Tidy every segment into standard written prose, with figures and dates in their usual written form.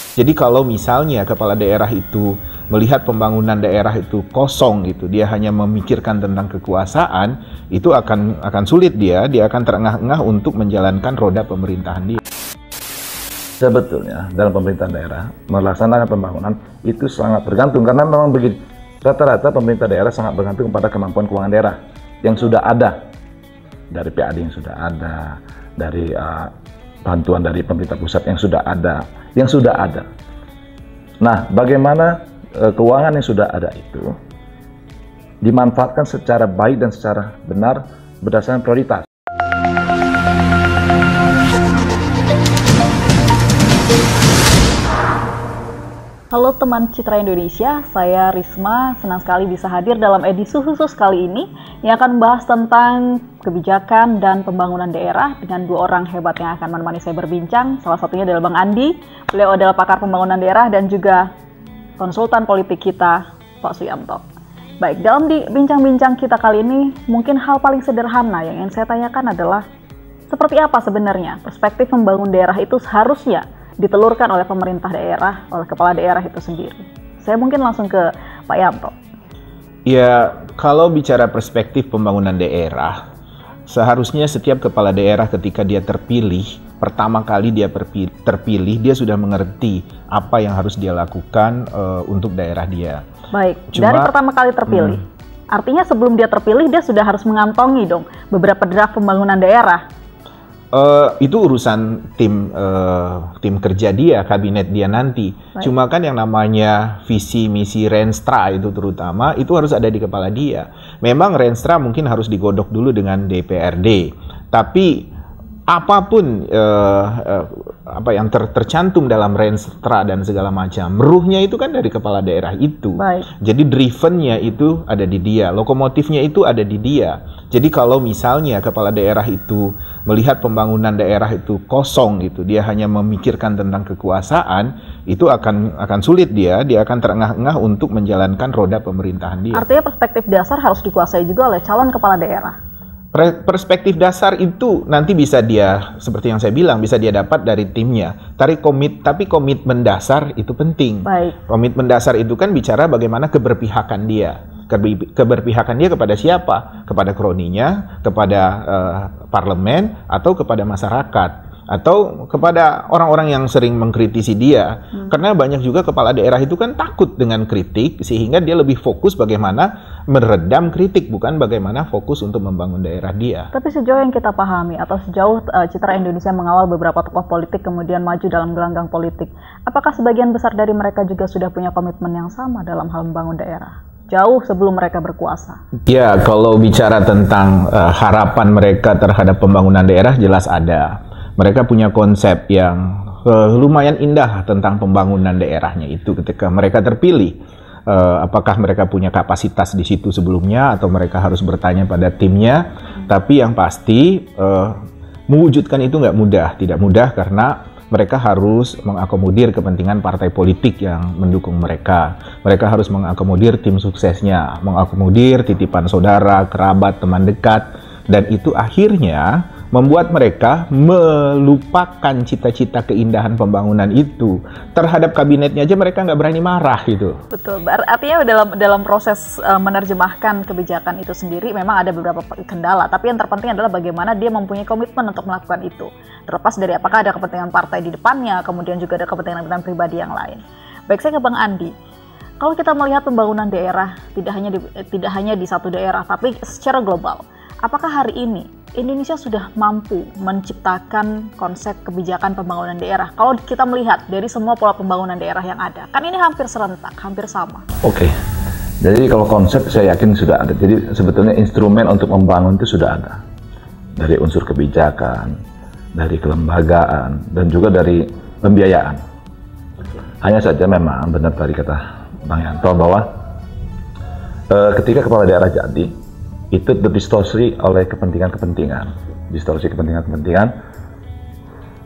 Jadi kalau misalnya kepala daerah itu melihat pembangunan daerah itu kosong gitu, dia hanya memikirkan tentang kekuasaan, itu akan sulit dia akan terengah-engah untuk menjalankan roda pemerintahan dia. Sebetulnya dalam pemerintahan daerah melaksanakan pembangunan itu sangat bergantung, karena memang begini, rata-rata pemerintah daerah sangat bergantung pada kemampuan keuangan daerah yang sudah ada, dari PAD yang sudah ada, dari bantuan dari pemerintah pusat yang sudah ada. Nah, bagaimana keuangan yang sudah ada itu dimanfaatkan secara baik dan secara benar berdasarkan prioritas. Halo teman Citra Indonesia, saya Risma, senang sekali bisa hadir dalam edisi khusus kali ini yang akan membahas tentang kebijakan dan pembangunan daerah dengan dua orang hebat yang akan menemani saya berbincang. Salah satunya adalah Bang Andi, beliau adalah pakar pembangunan daerah dan juga konsultan politik kita, Pak Suyanto. Baik, dalam bincang-bincang kita kali ini, mungkin hal paling sederhana yang ingin saya tanyakan adalah seperti apa sebenarnya perspektif membangun daerah itu seharusnya ditelurkan oleh pemerintah daerah, oleh kepala daerah itu sendiri. Saya mungkin langsung ke Pak Yanto. Ya, kalau bicara perspektif pembangunan daerah, seharusnya setiap kepala daerah ketika dia terpilih, pertama kali dia terpilih, dia sudah mengerti apa yang harus dia lakukan untuk daerah dia. Baik, dari pertama kali terpilih, artinya sebelum dia terpilih, dia sudah harus mengantongi dong beberapa draft pembangunan daerah. Itu urusan tim kerja dia, kabinet dia nanti. Baik. Cuma kan yang namanya visi misi Renstra itu terutama itu harus ada di kepala dia. Memang Renstra mungkin harus digodok dulu dengan DPRD, tapi apapun apa yang tercantum dalam Renstra dan segala macam, ruhnya itu kan dari kepala daerah itu. Baik. Jadi drivennya itu ada di dia, lokomotifnya itu ada di dia. Jadi kalau misalnya kepala daerah itu melihat pembangunan daerah itu kosong gitu, dia hanya memikirkan tentang kekuasaan, itu akan sulit dia akan terengah-engah untuk menjalankan roda pemerintahan dia. Artinya perspektif dasar harus dikuasai juga oleh calon kepala daerah. Perspektif dasar itu nanti bisa dia, seperti yang saya bilang, bisa dia dapat dari timnya. Tapi komitmen dasar itu penting. Baik. Komitmen dasar itu kan bicara bagaimana keberpihakan dia. Keberpihakan dia kepada siapa? Kepada kroninya, kepada parlemen, atau kepada masyarakat, atau kepada orang-orang yang sering mengkritisi dia. Karena banyak juga kepala daerah itu kan takut dengan kritik, sehingga dia lebih fokus bagaimana meredam kritik, bukan bagaimana fokus untuk membangun daerah dia. Tapi sejauh yang kita pahami, atau sejauh Citra Indonesia mengawal beberapa tokoh politik kemudian maju dalam gelanggang politik, apakah sebagian besar dari mereka juga sudah punya komitmen yang sama dalam hal membangun daerah? Jauh sebelum mereka berkuasa. Ya, kalau bicara tentang harapan mereka terhadap pembangunan daerah, jelas ada. Mereka punya konsep yang lumayan indah tentang pembangunan daerahnya itu ketika mereka terpilih. Apakah mereka punya kapasitas di situ sebelumnya atau mereka harus bertanya pada timnya. Tapi yang pasti mewujudkan itu tidak mudah karena mereka harus mengakomodir kepentingan partai politik yang mendukung mereka. Mereka harus mengakomodir tim suksesnya, mengakomodir titipan saudara, kerabat, teman dekat, dan itu akhirnya membuat mereka melupakan cita-cita keindahan pembangunan itu. Terhadap kabinetnya aja mereka nggak berani marah gitu. Betul, artinya dalam proses menerjemahkan kebijakan itu sendiri memang ada beberapa kendala, tapi yang terpenting adalah bagaimana dia mempunyai komitmen untuk melakukan itu. Terlepas dari apakah ada kepentingan partai di depannya, kemudian juga ada kepentingan pribadi yang lain. Baik, saya ke Bang Andi. Kalau kita melihat pembangunan daerah tidak hanya di satu daerah, tapi secara global, apakah hari ini Indonesia sudah mampu menciptakan konsep kebijakan pembangunan daerah? Kalau kita melihat dari semua pola pembangunan daerah yang ada, kan ini hampir serentak, hampir sama. Oke, jadi kalau konsep saya yakin sudah ada. Jadi sebetulnya instrumen untuk membangun itu sudah ada. Dari unsur kebijakan, dari kelembagaan, dan juga dari pembiayaan. Hanya saja memang benar tadi kata Bang Yanto bahwa ketika kepala daerah jadi, itu terdistorsi oleh kepentingan-kepentingan,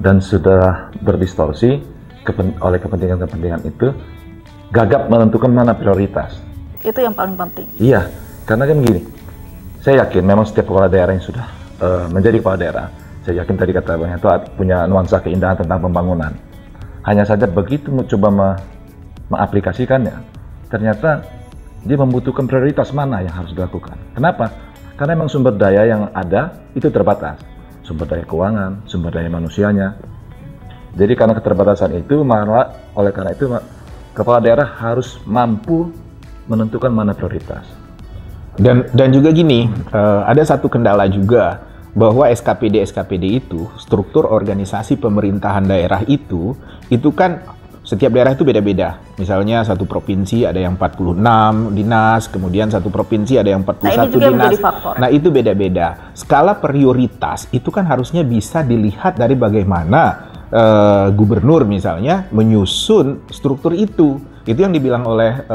dan sudah berdistorsi oleh kepentingan-kepentingan itu, gagap menentukan mana prioritas. Itu yang paling penting. Iya, karena kan begini, saya yakin memang setiap kepala daerah yang sudah menjadi kepala daerah, saya yakin tadi kata Bang Yanto punya nuansa keindahan tentang pembangunan. Hanya saja begitu coba mengaplikasikannya, ternyata dia membutuhkan prioritas mana yang harus dilakukan. Kenapa? Karena memang sumber daya yang ada itu terbatas. Sumber daya keuangan, sumber daya manusianya. Jadi karena keterbatasan itu, malah oleh karena itu kepala daerah harus mampu menentukan mana prioritas. Dan juga gini, ada satu kendala juga bahwa SKPD itu, struktur organisasi pemerintahan daerah itu kan setiap daerah itu beda-beda. Misalnya satu provinsi ada yang 46 dinas, kemudian satu provinsi ada yang 41 dinas. Nah, itu beda-beda. Skala prioritas itu kan harusnya bisa dilihat dari bagaimana gubernur misalnya menyusun struktur itu. Itu yang dibilang oleh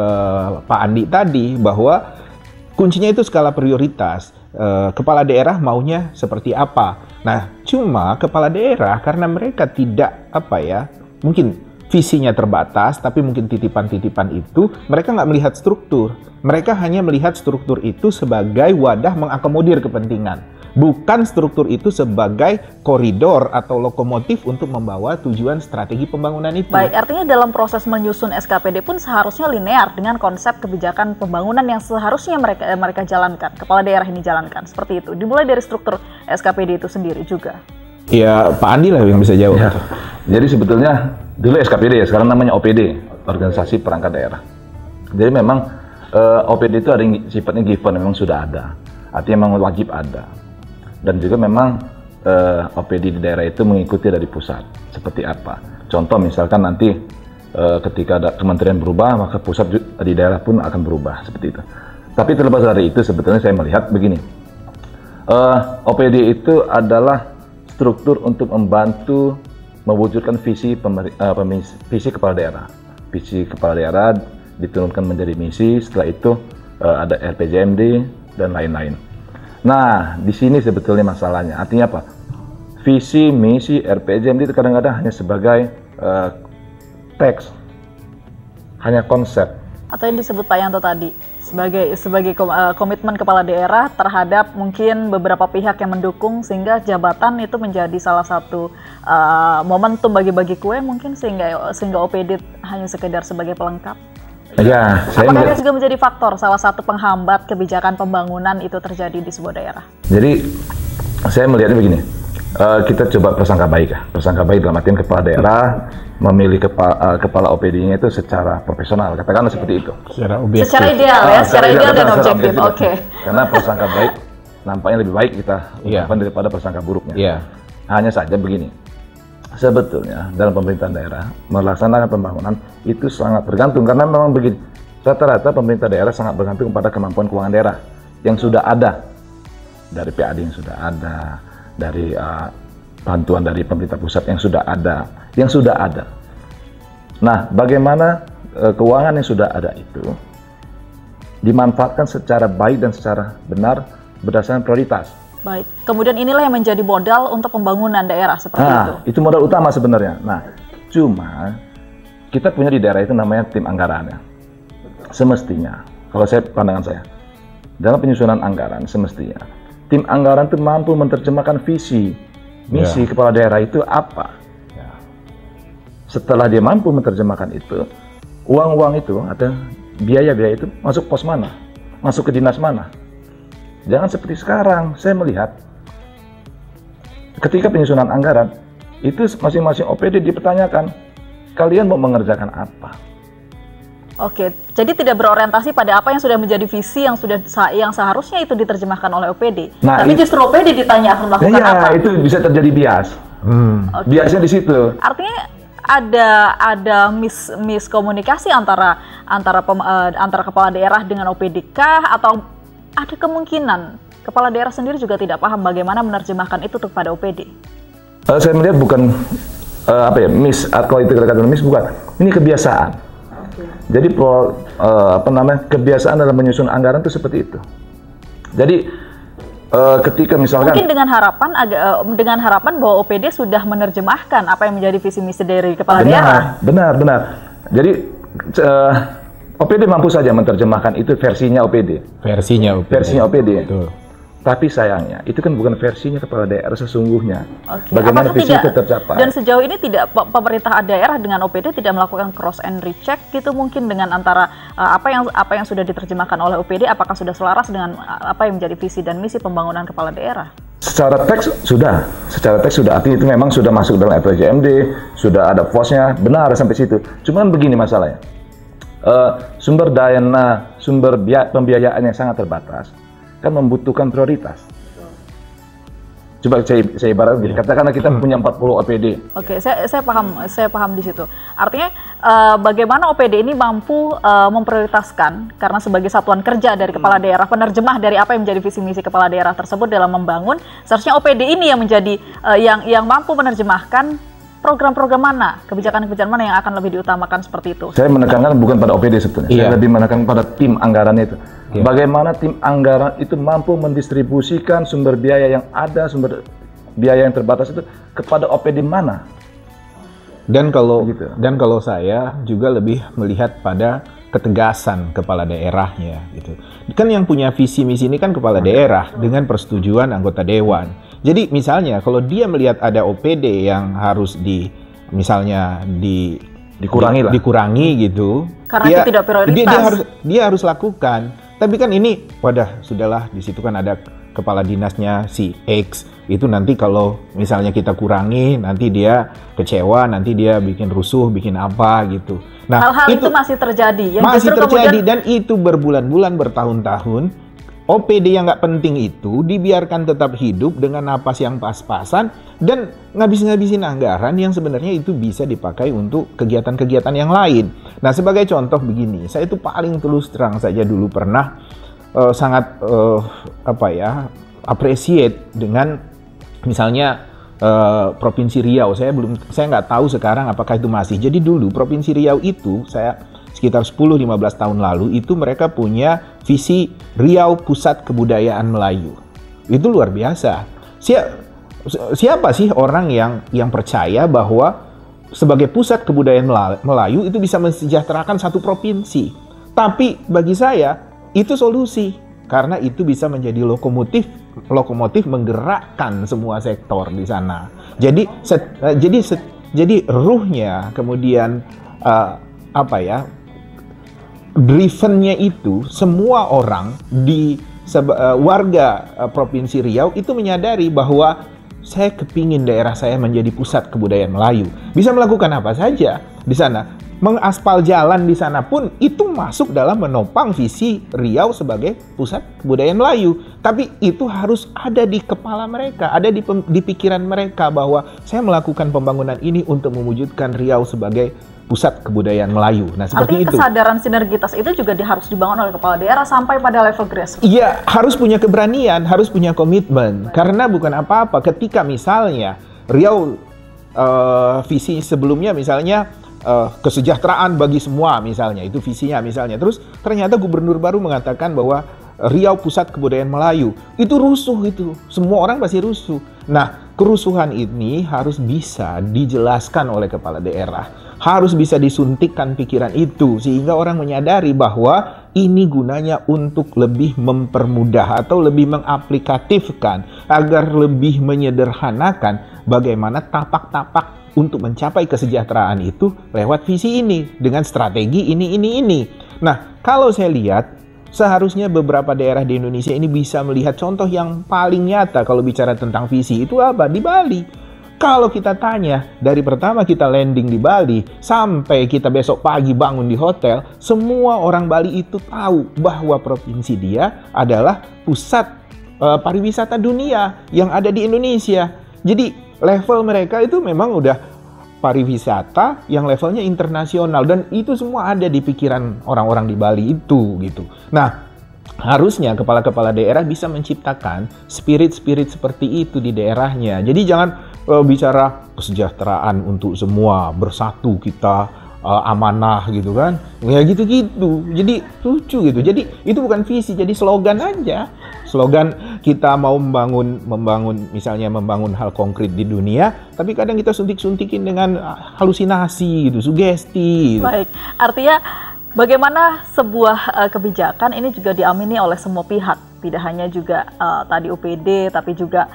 Pak Andi tadi, bahwa kuncinya itu skala prioritas. Kepala daerah maunya seperti apa. Nah, cuma kepala daerah karena mereka tidak mungkin visinya terbatas, tapi mungkin titipan-titipan itu mereka nggak melihat struktur. Mereka hanya melihat struktur itu sebagai wadah mengakomodir kepentingan. Bukan struktur itu sebagai koridor atau lokomotif untuk membawa tujuan strategi pembangunan itu. Baik, artinya dalam proses menyusun SKPD pun seharusnya linear dengan konsep kebijakan pembangunan yang seharusnya mereka jalankan, kepala daerah ini jalankan, seperti itu. Dimulai dari struktur SKPD itu sendiri juga. Ya, Pak Andi lah yang bisa jawab. Ya. Jadi sebetulnya dulu SKPD ya, sekarang namanya OPD, Organisasi Perangkat Daerah. Jadi memang OPD itu ada yang sifatnya given, memang sudah ada. Artinya memang wajib ada. Dan juga memang OPD di daerah itu mengikuti dari pusat. Seperti apa? Contoh misalkan nanti ketika ada kementerian berubah, maka pusat di daerah pun akan berubah, seperti itu. Tapi terlepas dari itu, sebetulnya saya melihat begini. OPD itu adalah struktur untuk membantu mewujudkan visi kepala daerah. Visi kepala daerah diturunkan menjadi misi, setelah itu ada RPJMD dan lain-lain. Nah, di sini sebetulnya masalahnya. Artinya apa? Visi, misi, RPJMD itu kadang-kadang hanya sebagai teks, hanya konsep. Atau yang disebut Pak Yanto tadi, sebagai komitmen kepala daerah terhadap mungkin beberapa pihak yang mendukung, sehingga jabatan itu menjadi salah satu momentum bagi-bagi kue mungkin, sehingga OPD hanya sekedar sebagai pelengkap. Ya, apakah itu juga menjadi faktor salah satu penghambat kebijakan pembangunan itu terjadi di sebuah daerah? Jadi saya melihatnya begini, kita coba prasangka baik ya. Prasangka baik dalam artian kepala daerah memilih kepala OPD-nya itu secara profesional, katakanlah seperti itu. Secara ideal ya, secara ideal dan objektif. Oke. Karena prasangka baik nampaknya lebih baik kita ucapkan daripada prasangka buruknya. Hanya saja begini. Sebetulnya dalam pemerintahan daerah melaksanakan pembangunan itu sangat bergantung, karena memang begini, rata-rata pemerintah daerah sangat bergantung pada kemampuan keuangan daerah yang sudah ada, dari PAD yang sudah ada, dari bantuan dari pemerintah pusat yang sudah ada. Nah, bagaimana keuangan yang sudah ada itu dimanfaatkan secara baik dan secara benar berdasarkan prioritas. Baik, kemudian inilah yang menjadi modal untuk pembangunan daerah seperti itu. Itu modal utama sebenarnya. Nah, cuma kita punya di daerah itu namanya tim anggaran ya. Semestinya, kalau pandangan saya, dalam penyusunan anggaran semestinya tim anggaran itu mampu menerjemahkan visi, misi kepala daerah itu apa. Setelah dia mampu menerjemahkan itu, uang-uang itu atau biaya-biaya itu masuk pos mana, masuk ke dinas mana. Jangan seperti sekarang, saya melihat ketika penyusunan anggaran, itu masing-masing OPD dipertanyakan, kalian mau mengerjakan apa? Oke, jadi tidak berorientasi pada apa yang sudah menjadi visi yang seharusnya itu diterjemahkan oleh OPD. Nah, tapi justru OPD ditanya akan melakukan apa? Itu bisa terjadi bias. Biasnya di situ. Artinya ada miskomunikasi antara kepala daerah dengan OPD kah, atau ada kemungkinan kepala daerah sendiri juga tidak paham bagaimana menerjemahkan itu kepada OPD? Saya melihat bukan kalau itu kata-kata miss, bukan. Ini kebiasaan. Jadi kebiasaan dalam menyusun anggaran itu seperti itu. Jadi ketika misalkan mungkin dengan harapan bahwa OPD sudah menerjemahkan apa yang menjadi visi misi dari kepala daerah. Benar. Jadi OPD mampu saja menerjemahkan itu versinya OPD. Versinya OPD. Betul. Tapi sayangnya, itu kan bukan versinya kepala daerah sesungguhnya. Oke. Bagaimana Apakah visi itu tercapai? Dan sejauh ini tidak pemerintah daerah dengan OPD tidak melakukan cross and recheck gitu mungkin dengan antara apa yang sudah diterjemahkan oleh OPD, apakah sudah selaras dengan apa yang menjadi visi dan misi pembangunan kepala daerah? Secara teks sudah, artinya itu memang sudah masuk dalam RPJMD, sudah ada posnya, benar sampai situ. Cuman begini masalahnya, sumber dana, pembiayaan yang sangat terbatas, kan membutuhkan prioritas. Coba saya ibaratkan gini, katakanlah kita punya 40 OPD. Oke, saya paham di situ. Artinya bagaimana OPD ini mampu memprioritaskan, karena sebagai satuan kerja dari kepala daerah, penerjemah dari apa yang menjadi visi misi kepala daerah tersebut dalam membangun, seharusnya OPD ini yang menjadi yang mampu menerjemahkan program-program mana, kebijakan-kebijakan mana yang akan lebih diutamakan seperti itu. Saya menekankan bukan pada OPD sebetulnya, saya lebih menekankan pada tim anggaran itu. Bagaimana tim anggaran itu mampu mendistribusikan sumber biaya yang ada, sumber biaya yang terbatas itu kepada OPD mana? Dan kalau saya juga lebih melihat pada ketegasan kepala daerahnya gitu. Kan yang punya visi misi ini kan kepala daerah dengan persetujuan anggota dewan. Jadi misalnya kalau dia melihat ada OPD yang harus dikurangi gitu. Karena itu tidak prioritas. Dia harus lakukan. Tapi kan ini, sudahlah, di situ kan ada kepala dinasnya si X. Itu nanti kalau misalnya kita kurangi, nanti dia kecewa, nanti dia bikin rusuh, bikin apa gitu. Nah, hal-hal itu masih terjadi. Masih terjadi dan itu berbulan-bulan, bertahun-tahun. OPD yang nggak penting itu dibiarkan tetap hidup dengan napas yang pas-pasan dan ngabis-ngabisin anggaran yang sebenarnya itu bisa dipakai untuk kegiatan-kegiatan yang lain. Nah, sebagai contoh begini, saya itu paling terus terang saja dulu pernah sangat appreciate dengan misalnya Provinsi Riau. Saya nggak tahu sekarang apakah itu masih. Jadi dulu Provinsi Riau itu sekitar 10-15 tahun lalu itu mereka punya visi Riau Pusat Kebudayaan Melayu. Itu luar biasa. Siapa sih orang yang percaya bahwa sebagai pusat kebudayaan Melayu itu bisa mensejahterakan satu provinsi? Tapi bagi saya itu solusi karena itu bisa menjadi lokomotif menggerakkan semua sektor di sana. Jadi ruhnya kemudian drivennya itu semua orang di warga Provinsi Riau itu menyadari bahwa saya kepingin daerah saya menjadi pusat kebudayaan Melayu. Bisa melakukan apa saja di sana. Mengaspal jalan di sana pun itu masuk dalam menopang visi Riau sebagai pusat kebudayaan Melayu. Tapi itu harus ada di kepala mereka, ada di pikiran mereka bahwa saya melakukan pembangunan ini untuk mewujudkan Riau sebagai pusat kebudayaan Melayu. Nah, seperti artinya itu. Kesadaran sinergitas itu juga harus dibangun oleh kepala daerah sampai pada level grassroots. Iya, harus punya keberanian, harus punya komitmen. Karena bukan apa-apa ketika misalnya Riau visi sebelumnya misalnya kesejahteraan bagi semua misalnya, itu visinya misalnya. Terus ternyata gubernur baru mengatakan bahwa Riau Pusat Kebudayaan Melayu. Itu rusuh itu. Semua orang pasti rusuh. Nah, kerusuhan ini harus bisa dijelaskan oleh kepala daerah. Harus bisa disuntikkan pikiran itu sehingga orang menyadari bahwa ini gunanya untuk lebih mempermudah atau lebih mengaplikatifkan agar lebih menyederhanakan bagaimana tapak-tapak untuk mencapai kesejahteraan itu lewat visi ini dengan strategi ini. Nah, kalau saya lihat seharusnya beberapa daerah di Indonesia ini bisa melihat contoh yang paling nyata kalau bicara tentang visi itu apa? Di Bali. Kalau kita tanya, dari pertama kita landing di Bali, sampai kita besok pagi bangun di hotel, semua orang Bali itu tahu bahwa provinsi dia adalah pusat pariwisata dunia yang ada di Indonesia. Jadi level mereka itu memang udah pariwisata yang levelnya internasional. Dan itu semua ada di pikiran orang-orang di Bali itu gitu. Nah, harusnya kepala-kepala daerah bisa menciptakan spirit-spirit seperti itu di daerahnya. Jadi jangan bicara kesejahteraan untuk semua, bersatu kita, amanah gitu kan. Ya gitu-gitu. Jadi lucu gitu. Jadi itu bukan visi, jadi slogan aja. Slogan kita mau membangun misalnya membangun hal konkret di dunia, tapi kadang kita suntik-suntikin dengan halusinasi gitu, sugesti gitu. Baik, artinya bagaimana sebuah kebijakan ini juga diamini oleh semua pihak. Tidak hanya juga tadi UPD, tapi juga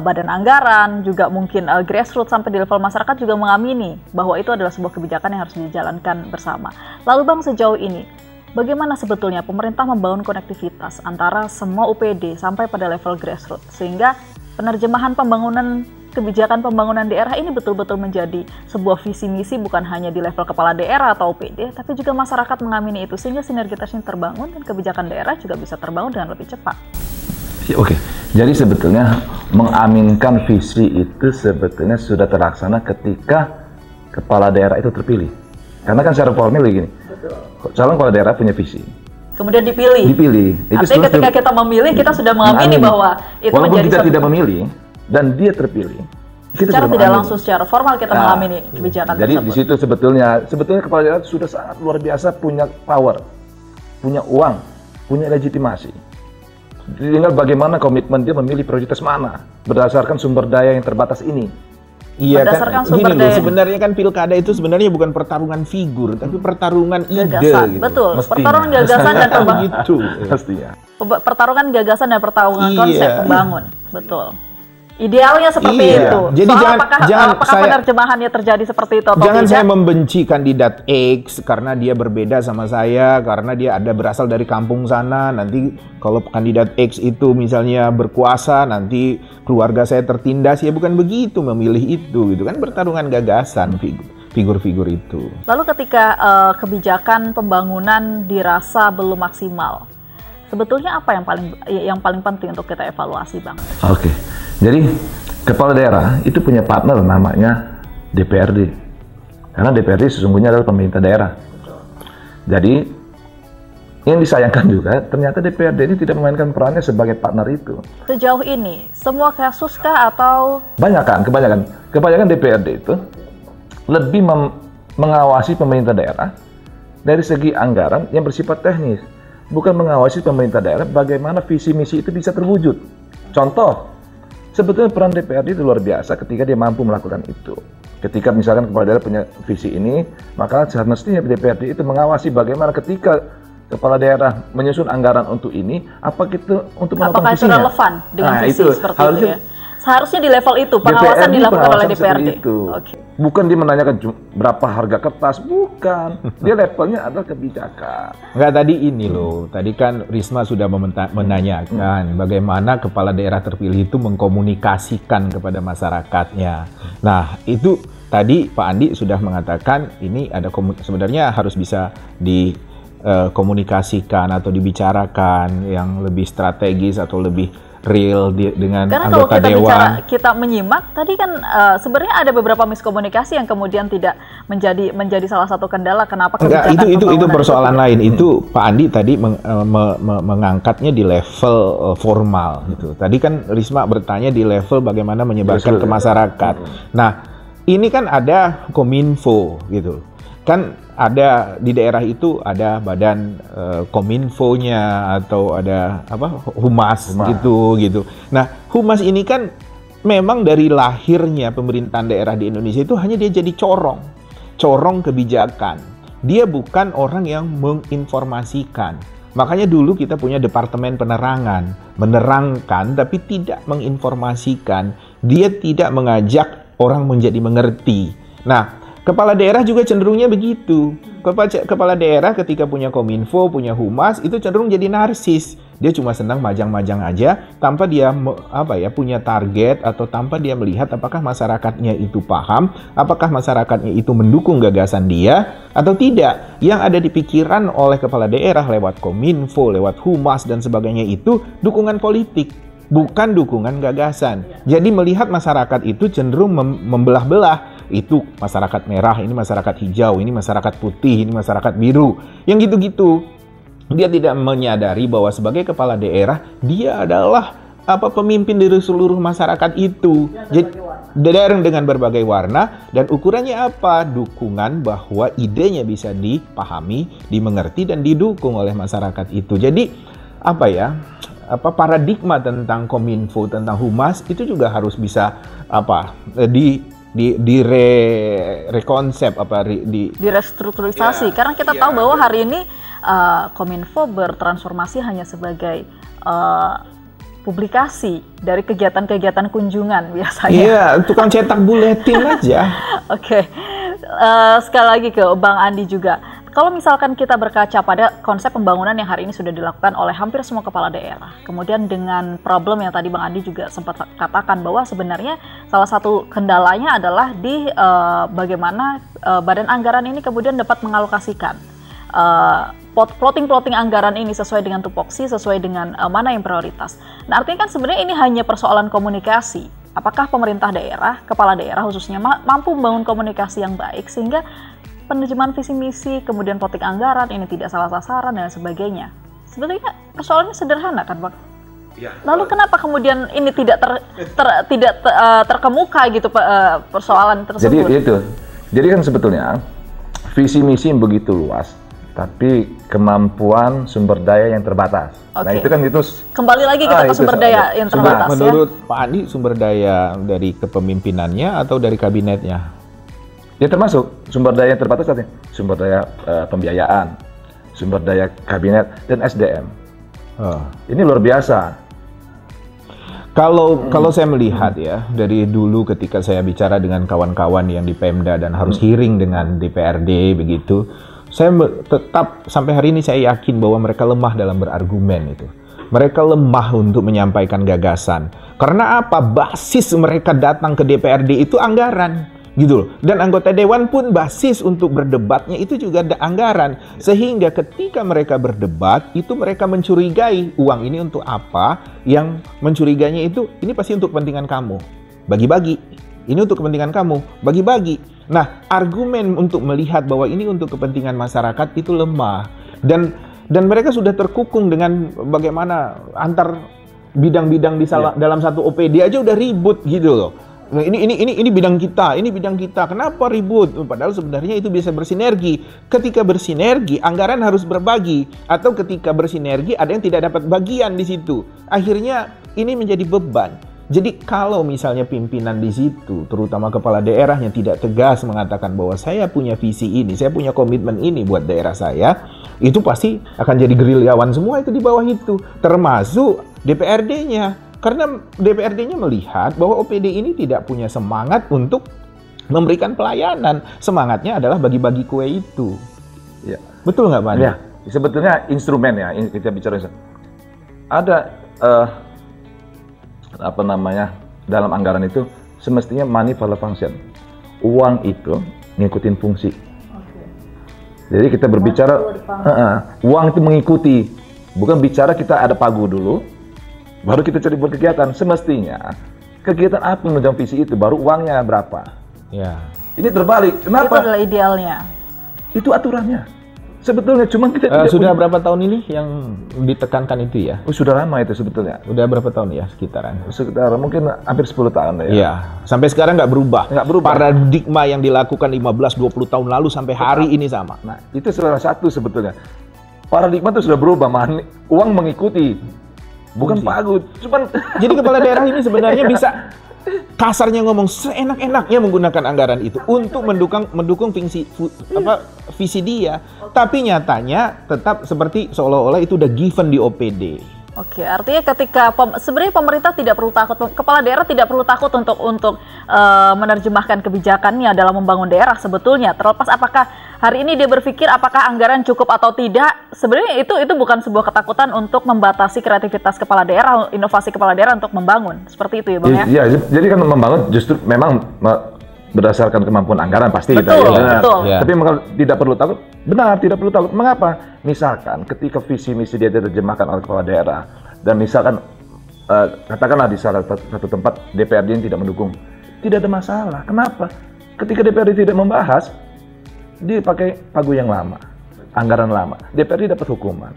badan anggaran, juga mungkin grassroots sampai di level masyarakat juga mengamini bahwa itu adalah sebuah kebijakan yang harus dijalankan bersama. Lalu Bang, sejauh ini bagaimana sebetulnya pemerintah membangun konektivitas antara semua UPD sampai pada level grassroots sehingga penerjemahan pembangunan kebijakan pembangunan daerah ini betul-betul menjadi sebuah visi misi bukan hanya di level kepala daerah atau UPD, tapi juga masyarakat mengamini itu sehingga sinergitas ini terbangun dan kebijakan daerah juga bisa terbangun dengan lebih cepat. Oke, jadi sebetulnya mengaminkan visi itu sebetulnya sudah terlaksana ketika kepala daerah itu terpilih. Karena kan secara formil begini, calon kepala daerah punya visi. Kemudian dipilih. Artinya ketika kita memilih, kita sudah mengamini bahwa itu walaupun menjadi kita tidak memilih dan dia terpilih. Kita secara tidak langsung, secara formal kita mengamini kebijakan jadi tersebut. di situ sebetulnya kepala daerah sudah sangat luar biasa punya power, punya uang, punya legitimasi. Tinggal bagaimana komitmen dia memilih prioritas mana berdasarkan sumber daya yang terbatas ini. Iya kan, gini loh, sebenarnya kan pilkada itu sebenarnya bukan pertarungan figur, tapi pertarungan ide. Gitu. Betul, pertarungan gagasan dan pembangunan. Gitu, pastinya. Pertarungan gagasan dan pertarungan konsep pembangun, betul. Idealnya seperti itu. Jadi apakah penerjemahannya terjadi seperti itu atau jangan tidak? Saya membenci kandidat X karena dia berbeda sama saya, karena dia berasal dari kampung sana. Nanti kalau kandidat X itu misalnya berkuasa, nanti keluarga saya tertindas. Ya bukan begitu memilih itu, gitu kan, pertarungan gagasan figur-figur itu. Lalu ketika kebijakan pembangunan dirasa belum maksimal, sebetulnya apa yang paling penting untuk kita evaluasi, Bang? Oke. Jadi kepala daerah itu punya partner namanya DPRD. Karena DPRD sesungguhnya adalah pemerintah daerah. Jadi yang disayangkan juga ternyata DPRD ini tidak memainkan perannya sebagai partner itu. Sejauh ini semua kasus kah atau kebanyakan DPRD itu lebih mengawasi pemerintah daerah dari segi anggaran yang bersifat teknis, bukan mengawasi pemerintah daerah bagaimana visi misi itu bisa terwujud. Contoh, sebetulnya peran DPRD itu luar biasa ketika dia mampu melakukan itu. Ketika misalkan kepala daerah punya visi ini, maka semestinya DPRD itu mengawasi bagaimana ketika kepala daerah menyusun anggaran untuk ini, apa gitu untuk melakukan visinya. Apakah itu relevan dengan visi seperti itu ya? Seharusnya di level itu, pengawasan dilakukan oleh DPRD. Okay. Bukan dia menanyakan berapa harga kertas, bukan. Dia levelnya adalah kebijakan. Enggak, tadi ini loh, tadi kan Risma sudah menanyakan bagaimana kepala daerah terpilih itu mengkomunikasikan kepada masyarakatnya. Nah, itu tadi Pak Andi sudah mengatakan ini ada sebenarnya harus bisa dikomunikasikan atau dibicarakan yang lebih strategis atau lebih real dengan karena anggota dewan. Karena kalau kita menyimak tadi kan sebenarnya ada beberapa miskomunikasi yang kemudian tidak menjadi salah satu kendala kenapa kebijakan itu persoalan lain. Itu Pak Andi tadi mengangkatnya di level formal gitu. Tadi kan Risma bertanya di level bagaimana menyebarkan ke masyarakat. Nah, ini kan ada Kominfo gitu. Kan ada di daerah itu ada badan Kominfo-nya atau ada Humas gitu. Nah, Humas ini kan memang dari lahirnya pemerintahan daerah di Indonesia itu hanya dia jadi corong kebijakan. Dia bukan orang yang menginformasikan. Makanya dulu kita punya departemen penerangan, menerangkan tapi tidak menginformasikan. Dia tidak mengajak orang menjadi mengerti. Nah, kepala daerah juga cenderungnya begitu. Kepala daerah ketika punya Kominfo, punya Humas, itu cenderung jadi narsis. Dia cuma senang majang-majang aja, tanpa dia punya target atau tanpa dia melihat apakah masyarakatnya itu paham, apakah masyarakatnya itu mendukung gagasan dia atau tidak. Yang ada di pikiran oleh kepala daerah lewat Kominfo, lewat Humas dan sebagainya itu dukungan politik, bukan dukungan gagasan. Jadi melihat masyarakat itu cenderung membelah-belah. Itu masyarakat merah, ini masyarakat hijau, ini masyarakat putih, ini masyarakat biru. Yang gitu-gitu. Dia tidak menyadari bahwa sebagai kepala daerah, dia adalah pemimpin dari seluruh masyarakat itu. Jadi daerah dengan berbagai warna dan ukurannya apa? Dukungan bahwa idenya bisa dipahami, dimengerti dan didukung oleh masyarakat itu. Jadi paradigma tentang Kominfo, tentang Humas itu juga harus bisa direstrukturisasi karena kita tahu bahwa hari ini Kominfo bertransformasi hanya sebagai publikasi, dari kegiatan-kegiatan kunjungan biasanya. Iya, tukang cetak buletin aja. Oke. Sekali lagi ke Bang Andi juga. Kalau misalkan kita berkaca pada konsep pembangunan yang hari ini sudah dilakukan oleh hampir semua kepala daerah, kemudian dengan problem yang tadi Bang Andi juga sempat katakan bahwa sebenarnya salah satu kendalanya adalah di bagaimana badan anggaran ini kemudian dapat mengalokasikan plotting anggaran ini sesuai dengan tupoksi, sesuai dengan mana yang prioritas. Nah, artinya kan sebenarnya ini hanya persoalan komunikasi. Apakah pemerintah daerah, kepala daerah khususnya mampu membangun komunikasi yang baik sehingga penerjemahan visi misi, kemudian plotting anggaran ini tidak salah sasaran dan sebagainya. Sebetulnya persoalannya sederhana kan, Pak? Ya. Lalu kenapa kemudian ini tidak terkemuka gitu persoalan tersebut? Jadi kan sebetulnya visi misi yang begitu luas, tapi kemampuan sumber daya yang terbatas. Nah itu kan kembali lagi kita ke sumber daya yang terbatas. Menurut Pak Andi, sumber daya dari kepemimpinannya atau dari kabinetnya? Ya termasuk sumber daya yang terbatas tadi, sumber daya pembiayaan, sumber daya kabinet dan SDM. Ini luar biasa. Kalau saya melihat ya, dari dulu ketika saya bicara dengan kawan-kawan yang di Pemda dan harus hearing dengan DPRD begitu, saya tetap sampai hari ini saya yakin bahwa mereka lemah dalam berargumen itu. Mereka lemah untuk menyampaikan gagasan. Karena apa? Basis mereka datang ke DPRD itu anggaran. Gitu loh. Dan anggota dewan pun basis untuk berdebatnya itu juga ada anggaran. Sehingga ketika mereka berdebat, itu mereka mencurigai uang ini untuk apa, yang mencurigainya itu, ini pasti untuk kepentingan kamu. Bagi-bagi. Ini untuk kepentingan kamu. Bagi-bagi. Nah, argumen untuk melihat bahwa ini untuk kepentingan masyarakat itu lemah. Dan mereka sudah terkukung dengan bagaimana antar bidang-bidang dalam satu OPD aja udah ribut gitu loh. Nah, ini bidang kita. Kenapa ribut? Padahal sebenarnya itu bisa bersinergi. Ketika bersinergi, anggaran harus berbagi. Atau ketika bersinergi, ada yang tidak dapat bagian di situ. Akhirnya ini menjadi beban. Jadi kalau misalnya pimpinan di situ, terutama kepala daerahnya tidak tegas mengatakan bahwa saya punya visi ini, saya punya komitmen ini buat daerah saya, itu pasti akan jadi gerilyawan semua itu di bawah itu. Termasuk DPRD-nya. Karena DPRD-nya melihat bahwa OPD ini tidak punya semangat untuk memberikan pelayanan. Semangatnya adalah bagi-bagi kue itu. Ya. Betul nggak, Pak? Ya, sebetulnya instrumen ya, kita bicara ada dalam anggaran itu semestinya money follow function. Uang itu ngikutin fungsi. Jadi kita berbicara uang itu mengikuti, bukan bicara kita ada pagu dulu. Baru kita cari buat kegiatan. Semestinya kegiatan apa menunjang visi itu, baru uangnya berapa. Ya. Ini terbalik. Kenapa? Itu adalah idealnya. Itu aturannya. Sebetulnya cuma kita tidak sudah punya. Berapa tahun ini yang ditekankan itu ya? Sudah lama itu sebetulnya. Udah berapa tahun ya sekitaran? Sekitar mungkin hampir 10 tahun ya. Iya. Sampai sekarang nggak berubah. Nggak berubah. Paradigma yang dilakukan 15-20 tahun lalu sampai hari ini sama. Nah, itu salah satu sebetulnya. Paradigma itu sudah berubah. Uang mengikuti. Bukan pagu, cuman jadi kepala daerah ini sebenarnya bisa kasarnya ngomong seenak-enaknya menggunakan anggaran itu untuk mendukung visi dia, tapi nyatanya tetap seperti seolah-olah itu udah given di OPD. Oke, artinya ketika sebenarnya pemerintah tidak perlu takut, kepala daerah tidak perlu takut untuk menerjemahkan kebijakannya dalam membangun daerah sebetulnya. Terlepas apakah hari ini dia berpikir apakah anggaran cukup atau tidak, sebenarnya itu bukan sebuah ketakutan untuk membatasi kreativitas kepala daerah, inovasi kepala daerah untuk membangun. Seperti itu ya, Bang ya? Iya, jadi kan membangun justru memang berdasarkan kemampuan anggaran pasti. Betul, betul. Ya. Tapi tidak perlu takut. Benar, tidak perlu takut. Mengapa? Misalkan ketika visi misi dia diterjemahkan oleh kepala daerah dan misalkan katakanlah di salah satu tempat DPRD yang tidak mendukung, tidak ada masalah. Kenapa? Ketika DPRD tidak membahas, dia pakai pagu yang lama, anggaran lama. DPRD dapat hukuman.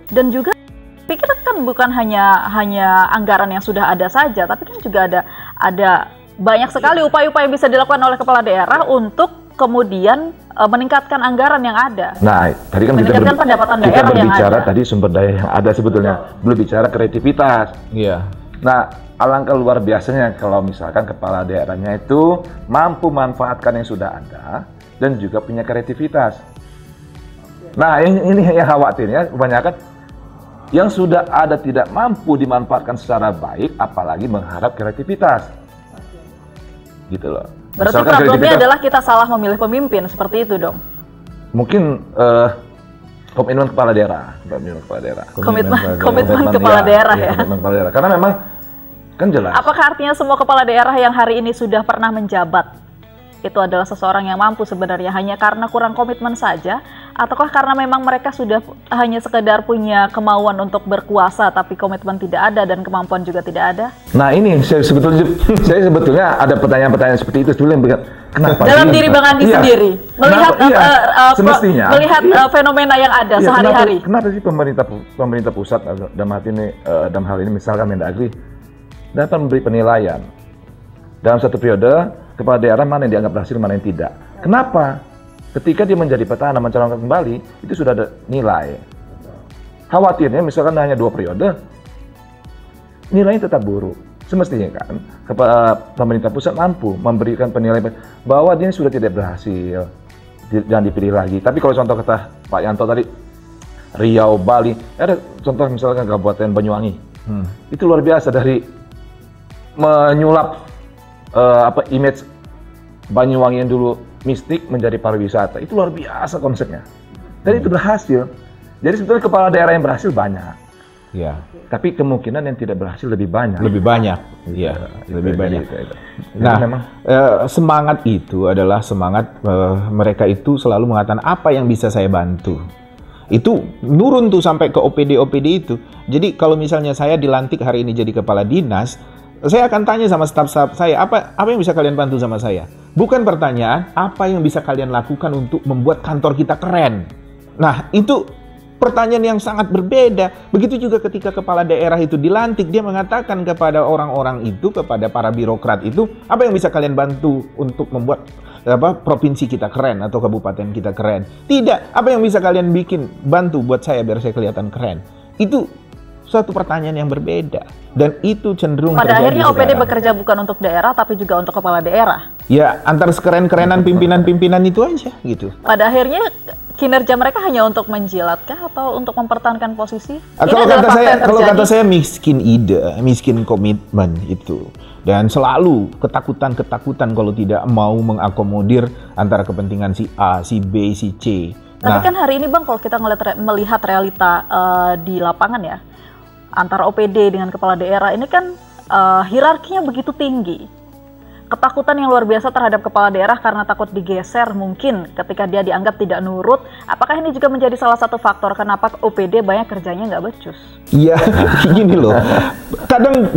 Dan juga pikir kan bukan hanya anggaran yang sudah ada saja, tapi kan juga ada banyak sekali upaya-upaya yang bisa dilakukan oleh kepala daerah untuk kemudian meningkatkan anggaran yang ada. Nah, tadi kan meningkatkan pendapatan daerah kita berbicara yang ada. Tadi sumber daya yang ada sebetulnya, belum bicara kreativitas. Iya. Nah, alangkah luar biasanya kalau misalkan kepala daerahnya itu mampu manfaatkan yang sudah ada dan juga punya kreativitas. Nah, ini yang khawatirnya kebanyakan Yang sudah ada tidak mampu dimanfaatkan secara baik, apalagi mengharap kreativitas. Gitu loh. Berarti Misalkan problemnya adalah kita salah memilih pemimpin, seperti itu dong? Mungkin komitmen kepala daerah. Komitmen kepala daerah ya. Komitmen kepala daerah. Karena memang kan jelas. Apakah artinya semua kepala daerah yang hari ini sudah pernah menjabat itu adalah seseorang yang mampu sebenarnya hanya karena kurang komitmen saja, ataukah karena memang mereka sudah hanya sekedar punya kemauan untuk berkuasa tapi komitmen tidak ada dan kemampuan juga tidak ada? Nah ini saya sebetulnya ada pertanyaan-pertanyaan seperti itu sebetulnya. Kenapa dalam diri Bang Andi sendiri melihat semestinya fenomena yang ada sehari-hari. Kenapa sih pemerintah pusat dalam hal ini misalkan Mendagri dapat memberi penilaian dalam satu periode kepala daerah mana yang dianggap berhasil, mana yang tidak. Kenapa? Ketika dia menjadi petahana mencalonkan kembali, itu sudah ada nilai. Khawatirnya misalkan hanya 2 periode, nilainya tetap buruk. Semestinya kan, pemerintah pusat mampu memberikan penilaian bahwa dia sudah tidak berhasil, jangan dipilih lagi. Tapi kalau contoh kata Pak Yanto tadi, Riau, Bali, ada contoh misalkan Kabupaten Banyuwangi, itu luar biasa dari menyulap image Banyuwangi yang dulu mistik menjadi pariwisata. Itu luar biasa konsepnya. Dan itu berhasil. Jadi sebetulnya kepala daerah yang berhasil banyak. Ya. Tapi kemungkinan yang tidak berhasil lebih banyak. Lebih banyak. Iya, lebih banyak. Nah, memang semangat itu adalah semangat mereka itu selalu mengatakan apa yang bisa saya bantu. Itu nurun tuh sampai ke OPD itu. Jadi kalau misalnya saya dilantik hari ini jadi kepala dinas, saya akan tanya sama staf-staf saya, apa yang bisa kalian bantu sama saya? Bukan pertanyaan, apa yang bisa kalian lakukan untuk membuat kantor kita keren? Nah, itu pertanyaan yang sangat berbeda. Begitu juga ketika kepala daerah itu dilantik, dia mengatakan kepada orang-orang itu, kepada para birokrat itu, apa yang bisa kalian bantu untuk membuat provinsi kita keren atau kabupaten kita keren? Tidak, apa yang bisa kalian bantu buat saya biar saya kelihatan keren? Itu suatu pertanyaan yang berbeda, dan itu cenderung pada akhirnya OPD sekarang. Bekerja bukan untuk daerah tapi juga untuk kepala daerah. Ya, antar sekeren-kerenan pimpinan-pimpinan itu aja gitu. Pada akhirnya kinerja mereka hanya untuk menjilatkah atau untuk mempertahankan posisi? Kalau kata saya miskin ide, miskin komitmen itu, dan selalu ketakutan kalau tidak mau mengakomodir antara kepentingan si A, si B, si C. Tapi kan hari ini Bang, kalau kita melihat realita di lapangan ya, antara OPD dengan kepala daerah ini kan hierarkinya begitu tinggi. Ketakutan yang luar biasa terhadap kepala daerah karena takut digeser mungkin ketika dia dianggap tidak nurut. Apakah ini juga menjadi salah satu faktor kenapa OPD banyak kerjanya nggak becus? Iya, gini loh.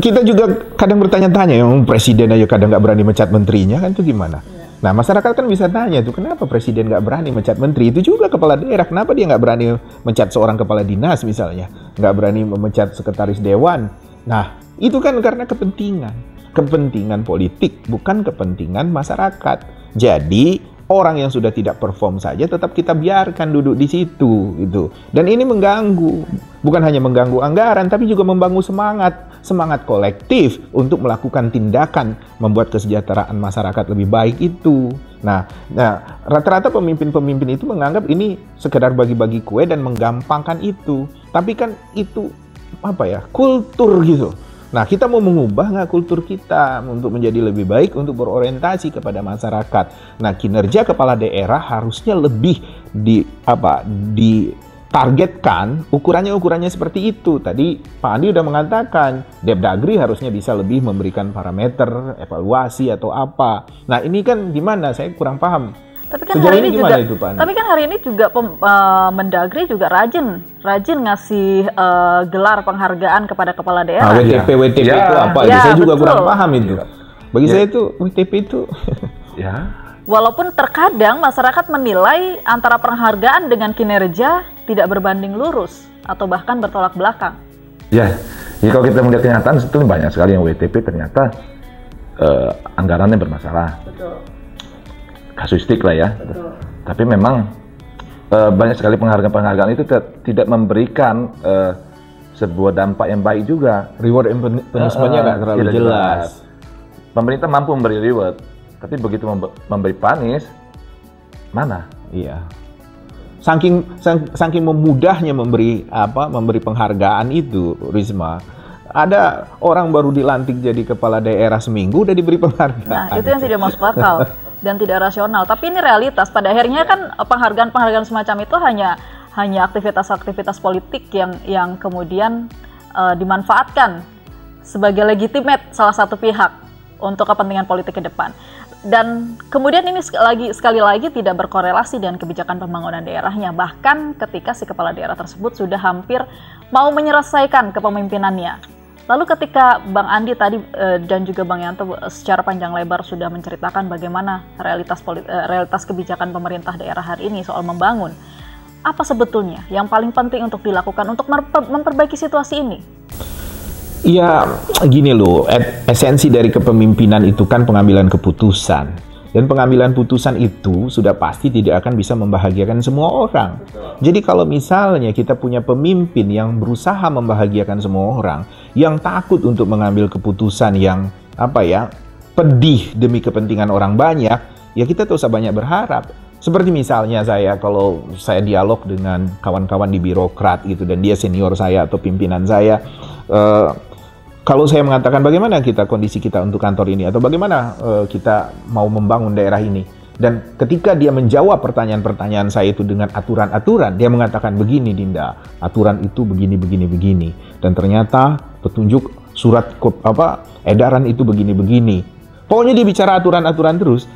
Kita juga bertanya-tanya, yang presiden aja kadang nggak berani mecat menterinya, kan itu gimana? Nah, masyarakat kan bisa tanya tuh, kenapa presiden nggak berani mencat menteri? Itu juga kepala daerah, kenapa dia nggak berani mencat seorang kepala dinas misalnya? Nggak berani memecat sekretaris dewan? Nah, itu kan karena kepentingan politik, bukan kepentingan masyarakat. Jadi, orang yang sudah tidak perform saja tetap kita biarkan duduk di situ gitu. Dan ini mengganggu, bukan hanya mengganggu anggaran, tapi juga membangun semangat kolektif untuk melakukan tindakan membuat kesejahteraan masyarakat lebih baik itu. Nah, rata-rata pemimpin-pemimpin itu menganggap ini sekedar bagi-bagi kue dan menggampangkan itu. Tapi kan itu kultur gitu. Nah, kita mau mengubah nggak kultur kita untuk menjadi lebih baik, untuk berorientasi kepada masyarakat. Nah, kinerja kepala daerah harusnya lebih ditargetkan, ukurannya seperti itu. Tadi Pak Andi udah mengatakan, Depdagri harusnya bisa lebih memberikan parameter, evaluasi atau apa. Nah, ini kan gimana? Saya kurang paham. Tapi kan hari ini juga Mendagri juga rajin ngasih gelar penghargaan kepada kepala daerah. WTP itu apa? Saya juga kurang paham itu. Bagi saya itu WTP itu. Walaupun terkadang masyarakat menilai antara penghargaan dengan kinerja tidak berbanding lurus atau bahkan bertolak belakang. Ya, jadi kalau kita melihat kenyataan sebetulnya banyak sekali yang WTP ternyata anggarannya bermasalah. Betul. Kasuistik lah ya. Betul. Tapi memang banyak sekali penghargaan itu tidak memberikan sebuah dampak yang baik juga. Reward and punishment-nya nggak terlalu jelas. Pemerintah mampu memberi reward, tapi begitu memberi punish, mana? Iya. saking memudahnya memberi penghargaan itu, Risma. Ada orang baru dilantik jadi kepala daerah seminggu udah diberi penghargaan. Nah, itu yang tidak masuk akal dan tidak rasional. Tapi ini realitas. Pada akhirnya kan penghargaan-penghargaan semacam itu hanya aktivitas-aktivitas politik yang kemudian dimanfaatkan sebagai legitimate salah satu pihak untuk kepentingan politik ke depan. Dan kemudian ini sekali lagi tidak berkorelasi dengan kebijakan pembangunan daerahnya. Bahkan ketika si kepala daerah tersebut sudah hampir mau menyelesaikan kepemimpinannya. Lalu ketika Bang Andi tadi dan juga Bang Yanto secara panjang lebar sudah menceritakan bagaimana realitas kebijakan pemerintah daerah hari ini soal membangun. Apa sebetulnya yang paling penting untuk dilakukan untuk memperbaiki situasi ini? Ya, gini loh, esensi dari kepemimpinan itu kan pengambilan keputusan. Dan pengambilan putusan itu sudah pasti tidak akan bisa membahagiakan semua orang. Jadi kalau misalnya kita punya pemimpin yang berusaha membahagiakan semua orang, yang takut untuk mengambil keputusan yang pedih demi kepentingan orang banyak, ya kita tak usah banyak berharap. Seperti misalnya kalau saya dialog dengan kawan-kawan di birokrat gitu, dan dia senior saya atau pimpinan saya, kalau saya mengatakan bagaimana kondisi kita untuk kantor ini, atau bagaimana kita mau membangun daerah ini, dan ketika dia menjawab pertanyaan-pertanyaan saya itu dengan aturan-aturan, dia mengatakan begini Dinda, aturan itu begini, dan ternyata petunjuk surat edaran itu begini. Pokoknya dia bicara aturan-aturan terus.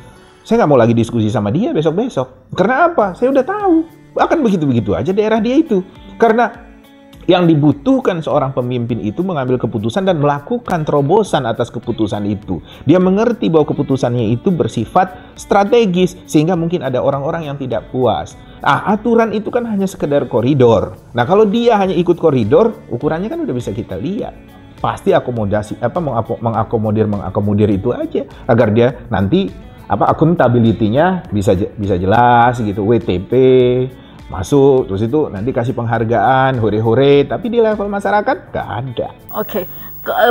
Saya nggak mau lagi diskusi sama dia besok-besok. Karena apa? Saya udah tahu akan begitu-begitu aja daerah dia itu. Karena yang dibutuhkan seorang pemimpin itu mengambil keputusan dan melakukan terobosan atas keputusan itu. Dia mengerti bahwa keputusannya itu bersifat strategis, sehingga mungkin ada orang-orang yang tidak puas. Aturan itu kan hanya sekedar koridor. Nah, kalau dia hanya ikut koridor, ukurannya kan udah bisa kita lihat. Pasti mengakomodir itu aja, agar dia nanti akuntability-nya bisa jelas gitu, WTP masuk, terus itu nanti kasih penghargaan, hore-hore, tapi di level masyarakat nggak ada. Oke.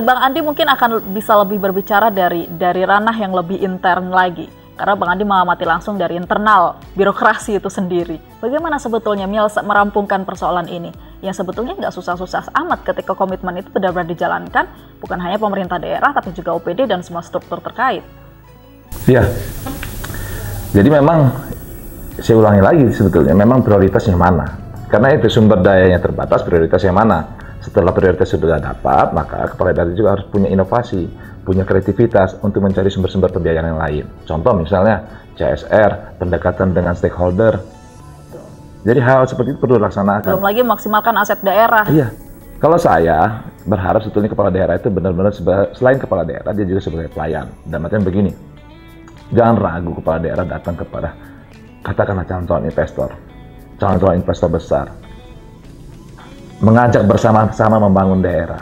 Bang Andi mungkin akan bisa lebih berbicara dari ranah yang lebih intern lagi, karena Bang Andi mengamati langsung dari internal birokrasi itu sendiri. Bagaimana sebetulnya merampungkan persoalan ini, yang sebetulnya nggak susah-susah amat ketika komitmen itu benar-benar dijalankan, bukan hanya pemerintah daerah, tapi juga OPD dan semua struktur terkait. Iya, jadi memang saya ulangi lagi, sebetulnya memang prioritasnya mana, karena itu sumber dayanya terbatas, prioritasnya mana. Setelah prioritas sudah dapat, maka kepala daerah juga harus punya inovasi, punya kreativitas untuk mencari sumber-sumber pembiayaan yang lain. Contoh misalnya CSR, pendekatan dengan stakeholder. Jadi hal seperti itu perlu dilaksanakan. Belum lagi maksimalkan aset daerah. Iya, kalau saya berharap sebetulnya kepala daerah itu benar-benar selain kepala daerah, dia juga sebagai pelayan. Dan artinya begini, jangan ragu kepala daerah datang kepada katakanlah calon investor besar, mengajak bersama-sama membangun daerah.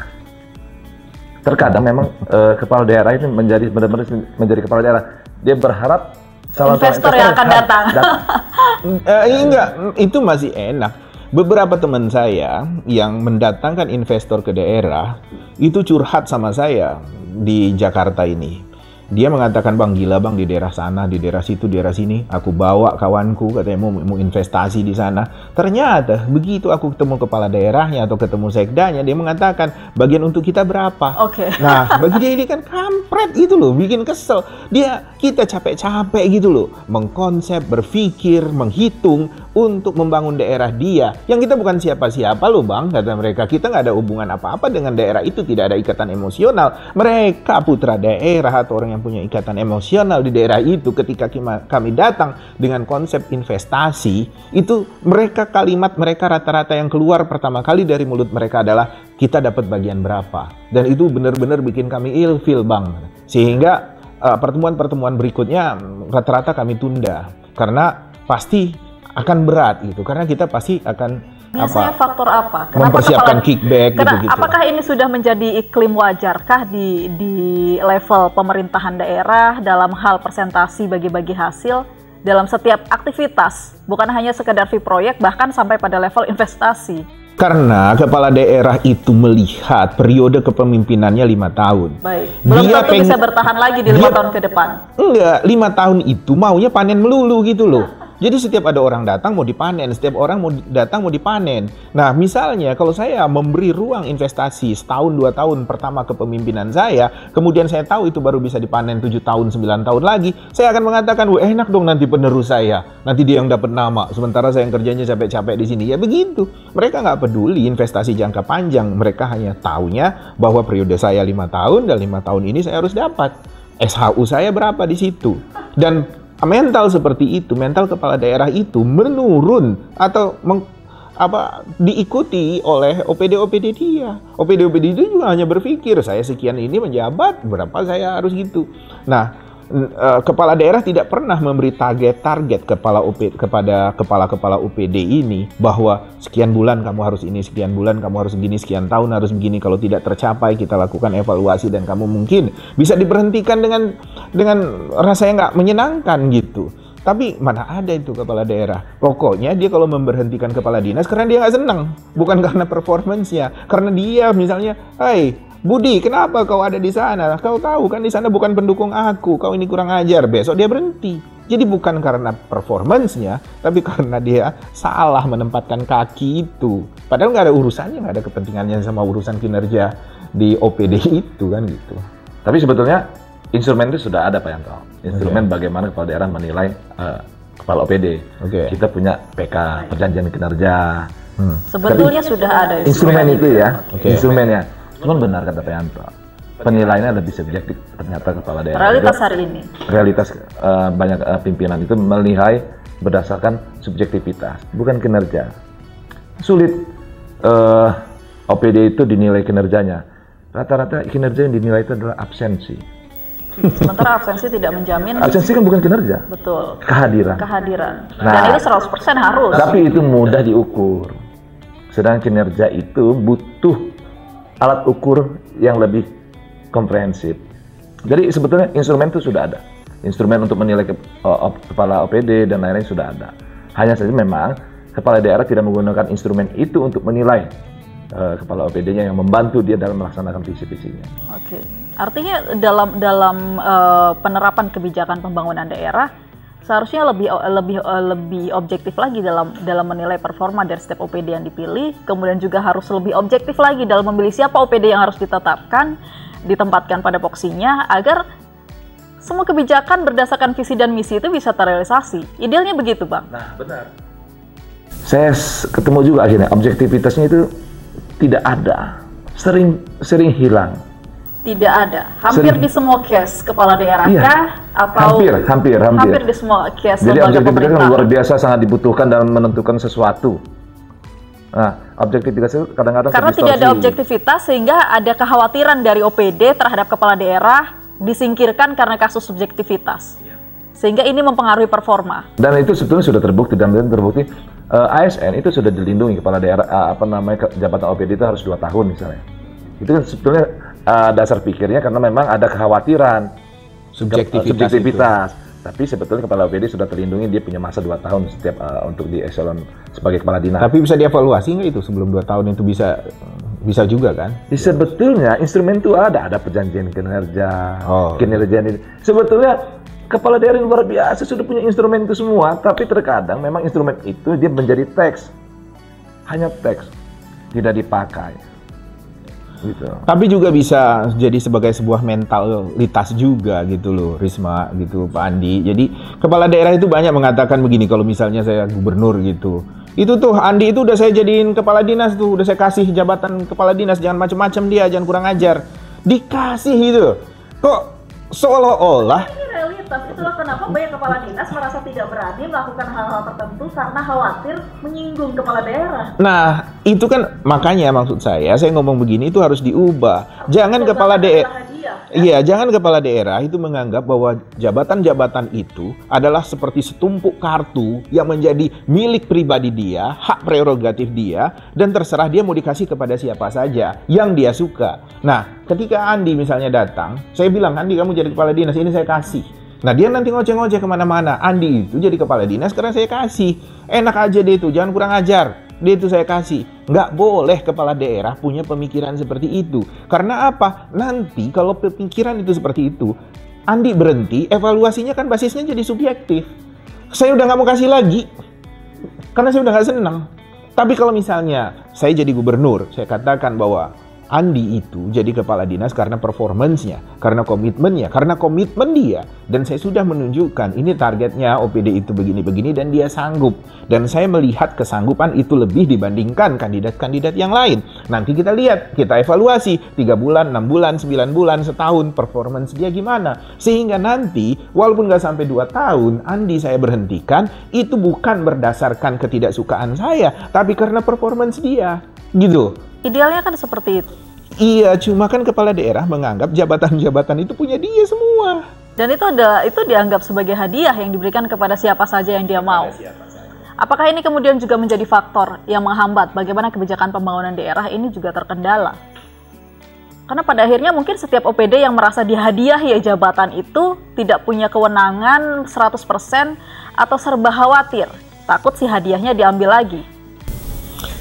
Terkadang memang kepala daerah ini benar-benar menjadi kepala daerah. Dia berharap investor yang akan datang. Enggak, itu masih enak. Beberapa teman saya yang mendatangkan investor ke daerah itu curhat sama saya di Jakarta ini. Dia mengatakan, Bang, gila Bang, di daerah sana, di daerah situ, di daerah sini, aku bawa kawanku, katanya mau investasi di sana. Ternyata begitu aku ketemu kepala daerahnya atau ketemu sekdanya, dia mengatakan bagian untuk kita berapa. Nah, bagi dia ini kan kampret gitu loh, bikin kesel. Kita capek-capek gitu loh, mengkonsep, berpikir, menghitung untuk membangun daerah dia. Yang kita bukan siapa-siapa loh Bang, kata mereka. Kita nggak ada hubungan apa-apa dengan daerah itu, tidak ada ikatan emosional. Mereka putra daerah atau orang yang punya ikatan emosional di daerah itu. Ketika kami datang dengan konsep investasi, itu kalimat mereka rata-rata yang keluar pertama kali dari mulut mereka adalah, kita dapat bagian berapa. Dan itu benar-benar bikin kami ilfil Bang. Sehingga pertemuan-pertemuan berikutnya rata-rata kami tunda. Karena pasti akan berat gitu, karena kita pasti akan biasanya faktor apa? Mempersiapkan kickback gitu-gitu. Apakah ini sudah menjadi iklim wajarkah di level pemerintahan daerah dalam hal presentasi bagi-bagi hasil dalam setiap aktivitas, bukan hanya sekedar fee proyek, bahkan sampai pada level investasi? Karena kepala daerah itu melihat periode kepemimpinannya 5 tahun. Baik. Belum tentu bisa bertahan lagi di 5 tahun ke depan. Enggak, 5 tahun itu maunya panen melulu gitu loh. Jadi setiap ada orang datang mau dipanen, setiap orang mau datang mau dipanen. Nah, misalnya kalau saya memberi ruang investasi setahun 2 tahun pertama kepemimpinan saya, kemudian saya tahu itu baru bisa dipanen 7 tahun 9 tahun lagi, saya akan mengatakan, "Wah, enak dong nanti penerus saya. Nanti dia yang dapat nama, sementara saya yang kerjanya capek-capek di sini." Ya begitu. Mereka nggak peduli investasi jangka panjang, mereka hanya taunya bahwa periode saya 5 tahun dan 5 tahun ini saya harus dapat. SHU saya berapa di situ. Dan mental seperti itu, mental kepala daerah itu menurun atau diikuti oleh OPD-OPD dia. OPD-OPD itu juga hanya berpikir, saya sekian ini menjabat, berapa saya harus gitu. Nah, kepala daerah tidak pernah memberi target kepada kepala-kepala OPD ini bahwa sekian bulan kamu harus ini, sekian bulan kamu harus begini, sekian tahun harus begini. Kalau tidak tercapai kita lakukan evaluasi dan kamu mungkin bisa diberhentikan dengan rasa yang nggak menyenangkan gitu. Tapi mana ada itu kepala daerah. Pokoknya dia kalau memberhentikan kepala dinas karena dia nggak senang, bukan karena performance-nya. Karena dia misalnya, "Hai Budi, kenapa kau ada di sana? Kau tahu kan di sana bukan pendukung aku. Kau ini kurang ajar." Besok dia berhenti. Jadi bukan karena performance-nya, tapi karena dia salah menempatkan kaki itu. Padahal nggak ada urusannya, nggak ada kepentingannya sama urusan kinerja di OPD itu kan gitu. Tapi sebetulnya instrumen itu sudah ada Pak Yanto. Instrumen bagaimana kepala daerah menilai kepala OPD. Kita punya PK, perjanjian kinerja. Sebetulnya sudah ada instrumen itu ya, instrumennya. Cuman benar kata Pak Yanto, penilaiannya lebih subjektif ternyata kepala daerah. Realitas hari ini. Realitas banyak pimpinan itu menilai berdasarkan subjektivitas, bukan kinerja. Sulit OPD itu dinilai kinerjanya. Rata-rata kinerja yang dinilai itu adalah absensi. Sementara absensi tidak menjamin. Absensi kan bukan kinerja. Betul. Kehadiran. Dan itu 100% harus. Tapi itu mudah diukur. Sedang kinerja itu butuh alat ukur yang lebih komprehensif. Jadi sebetulnya instrumen itu sudah ada. Instrumen untuk menilai kepala OPD dan lain-lain sudah ada. Hanya saja memang kepala daerah tidak menggunakan instrumen itu untuk menilai kepala OPD-nya yang membantu dia dalam melaksanakan visi-visinya. Oke. Artinya dalam penerapan kebijakan pembangunan daerah seharusnya lebih objektif lagi dalam menilai performa dari setiap OPD yang dipilih, kemudian juga harus lebih objektif lagi dalam memilih siapa OPD yang harus ditetapkan, ditempatkan pada poksinya, agar semua kebijakan berdasarkan visi dan misi itu bisa terrealisasi. Idealnya begitu, Bang. Nah, benar. Saya ketemu juga akhirnya objektivitasnya itu tidak ada, sering hilang. Tidak ada. Hampir di semua case kepala daerah kah? Atau hampir di semua case. Jadi objektivitas kan luar biasa sangat dibutuhkan dalam menentukan sesuatu. Nah, objektivitas itu kadang-kadang karena tidak ada objektivitas sehingga ada kekhawatiran dari OPD terhadap kepala daerah disingkirkan karena kasus subjektivitas. Sehingga ini mempengaruhi performa. Dan itu sebetulnya sudah terbukti ASN itu sudah dilindungi kepala daerah jabatan OPD itu harus 2 tahun misalnya. Itu kan sebetulnya dasar pikirnya karena memang ada kekhawatiran subjektivitas. Tapi sebetulnya kepala OPD sudah terlindungi, dia punya masa 2 tahun setiap untuk di eselon sebagai kepala dinas. Tapi bisa dievaluasi nggak itu sebelum 2 tahun itu bisa juga kan? Sebetulnya instrumen itu ada perjanjian kinerja, kinerja ini. Sebetulnya kepala daerah yang luar biasa sudah punya instrumen itu semua, tapi terkadang memang instrumen itu dia menjadi teks, hanya teks, tidak dipakai. Gitu. Tapi juga bisa jadi sebagai sebuah mentalitas juga gitu loh, Risma gitu, Pak Andi. Jadi kepala daerah itu banyak mengatakan begini, kalau misalnya saya gubernur gitu, itu tuh Andi itu udah saya jadiin kepala dinas tuh, udah saya kasih jabatan kepala dinas, jangan macam-macam dia, jangan kurang ajar. Dikasih gitu. Kok seolah-olah itulah kenapa banyak kepala dinas merasa tidak berani melakukan hal-hal tertentu karena khawatir menyinggung kepala daerah. Nah, itu kan makanya maksud saya ngomong begini itu harus diubah. Jangan kepala daerah. Iya, jangan kepala daerah itu menganggap bahwa jabatan-jabatan itu adalah seperti setumpuk kartu yang menjadi milik pribadi dia, hak prerogatif dia, dan terserah dia mau dikasih kepada siapa saja yang dia suka. Nah, ketika Andi misalnya datang, saya bilang, Andi kamu jadi kepala dinas, ini saya kasih. Nah, dia nanti ngoceh-ngoceh kemana-mana. Andi itu jadi kepala dinas karena saya kasih. Enak aja dia itu, jangan kurang ajar. Dia itu saya kasih. Nggak boleh kepala daerah punya pemikiran seperti itu. Karena apa? Nanti kalau pemikiran itu seperti itu, Andi berhenti, evaluasinya kan basisnya jadi subjektif. saya udah nggak mau kasih lagi. Karena saya udah nggak senang. Tapi kalau misalnya saya jadi gubernur, saya katakan bahwa Andi itu jadi kepala dinas karena performance-nya, karena komitmennya, karena komitmen dia. Dan saya sudah menunjukkan ini targetnya OPD itu begini-begini dan dia sanggup. Dan saya melihat kesanggupan itu lebih dibandingkan kandidat-kandidat yang lain. Nanti kita lihat, kita evaluasi 3 bulan, 6 bulan, 9 bulan, setahun performance dia gimana. Sehingga nanti walaupun nggak sampai 2 tahun Andi saya berhentikan, itu bukan berdasarkan ketidaksukaan saya, tapi karena performance dia. Gitu. Idealnya kan seperti itu. Iya, cuma kan kepala daerah menganggap jabatan-jabatan itu punya dia semua. Dan itu dianggap sebagai hadiah yang diberikan kepada siapa saja yang dia mau. Apakah ini kemudian juga menjadi faktor yang menghambat bagaimana kebijakan pembangunan daerah ini juga terkendala? Karena pada akhirnya mungkin setiap OPD yang merasa dihadiahi jabatan itu tidak punya kewenangan 100% atau serba khawatir. Takut si hadiahnya diambil lagi.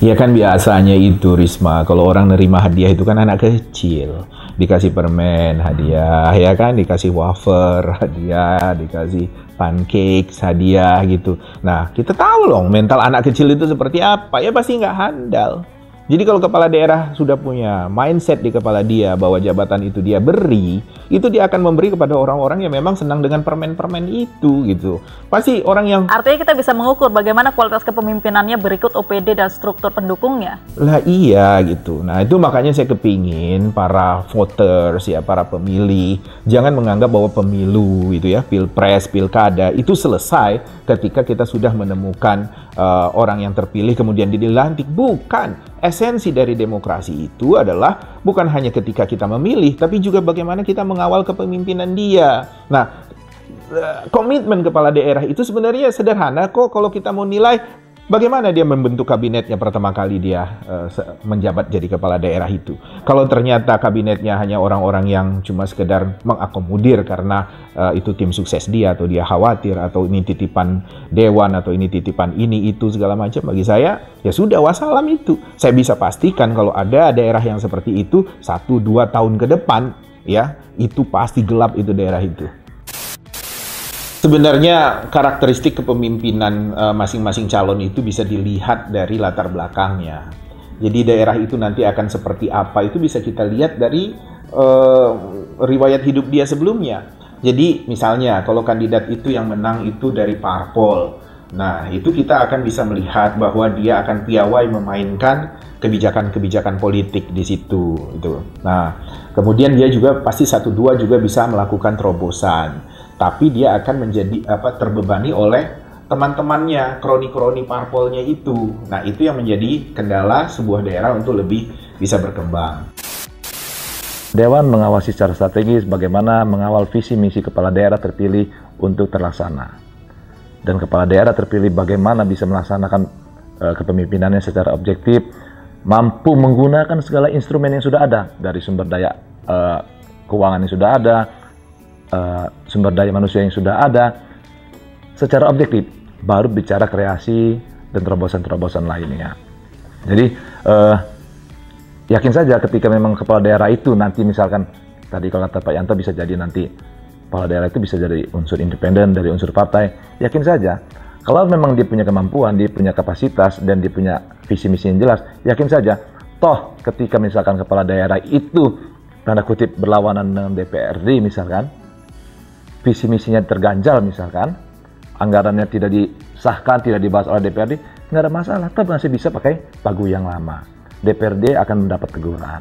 Ya kan biasanya itu Risma, kalau orang nerima hadiah itu kan anak kecil. Dikasih permen hadiah, ya kan, dikasih wafer hadiah, dikasih pancake hadiah gitu. Nah, kita tahu loh mental anak kecil itu seperti apa, ya pasti nggak handal. Jadi kalau kepala daerah sudah punya mindset di kepala dia bahwa jabatan itu dia beri, itu dia akan memberi kepada orang-orang yang memang senang dengan permen-permen itu gitu. Pasti orang yang... Artinya kita bisa mengukur bagaimana kualitas kepemimpinannya berikut OPD dan struktur pendukungnya. Lah iya gitu. Nah itu makanya saya kepingin para voters ya, para pemilih, jangan menganggap bahwa pemilu itu ya, pilpres, pilkada itu selesai ketika kita sudah menemukan orang yang terpilih kemudian dilantik. Bukan. Esensi dari demokrasi itu adalah bukan hanya ketika kita memilih, tapi juga bagaimana kita mengawal kepemimpinan dia. Nah, komitmen kepala daerah itu sebenarnya sederhana kok kalau kita mau nilai bagaimana dia membentuk kabinetnya pertama kali dia menjabat jadi kepala daerah itu. Kalau ternyata kabinetnya hanya orang-orang yang cuma sekedar mengakomodir karena itu tim sukses dia, atau dia khawatir, atau ini titipan dewan, atau ini titipan ini, itu segala macam, bagi saya, ya sudah wassalam itu. Saya bisa pastikan kalau ada daerah yang seperti itu, 1-2 tahun ke depan, ya, itu pasti gelap itu daerah itu. Sebenarnya karakteristik kepemimpinan masing-masing calon itu bisa dilihat dari latar belakangnya. Jadi daerah itu nanti akan seperti apa itu bisa kita lihat dari riwayat hidup dia sebelumnya. Jadi misalnya kalau kandidat itu yang menang itu dari parpol, nah itu kita akan bisa melihat bahwa dia akan piawai memainkan kebijakan-kebijakan politik di situ. Gitu. Nah kemudian dia juga pasti 1-2 juga bisa melakukan terobosan. Tapi dia akan menjadi terbebani oleh teman-temannya, kroni-kroni parpolnya itu. Nah, itu yang menjadi kendala sebuah daerah untuk lebih bisa berkembang. Dewan mengawasi secara strategis bagaimana mengawal visi misi kepala daerah terpilih untuk terlaksana. Dan kepala daerah terpilih bagaimana bisa melaksanakan kepemimpinannya secara objektif, mampu menggunakan segala instrumen yang sudah ada, dari sumber daya keuangan yang sudah ada, sumber daya manusia yang sudah ada, secara objektif, baru bicara kreasi dan terobosan-terobosan lainnya. Jadi yakin saja ketika memang kepala daerah itu nanti misalkan tadi kalau kata Pak Yanto bisa jadi nanti kepala daerah itu bisa jadi unsur independen dari unsur partai, yakin saja kalau memang dia punya kemampuan, dia punya kapasitas dan dia punya visi misi yang jelas, yakin saja toh ketika misalkan kepala daerah itu tanda kutip berlawanan dengan DPRD misalkan, visi misinya terganjal misalkan, anggarannya tidak disahkan, tidak dibahas oleh DPRD, nggak ada masalah, tetap masih bisa pakai pagu yang lama. DPRD akan mendapat teguran.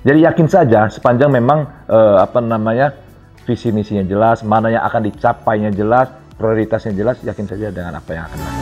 Jadi yakin saja sepanjang memang visi misinya jelas, mana yang akan dicapainya jelas, prioritasnya jelas, yakin saja dengan apa yang akan dilakukan.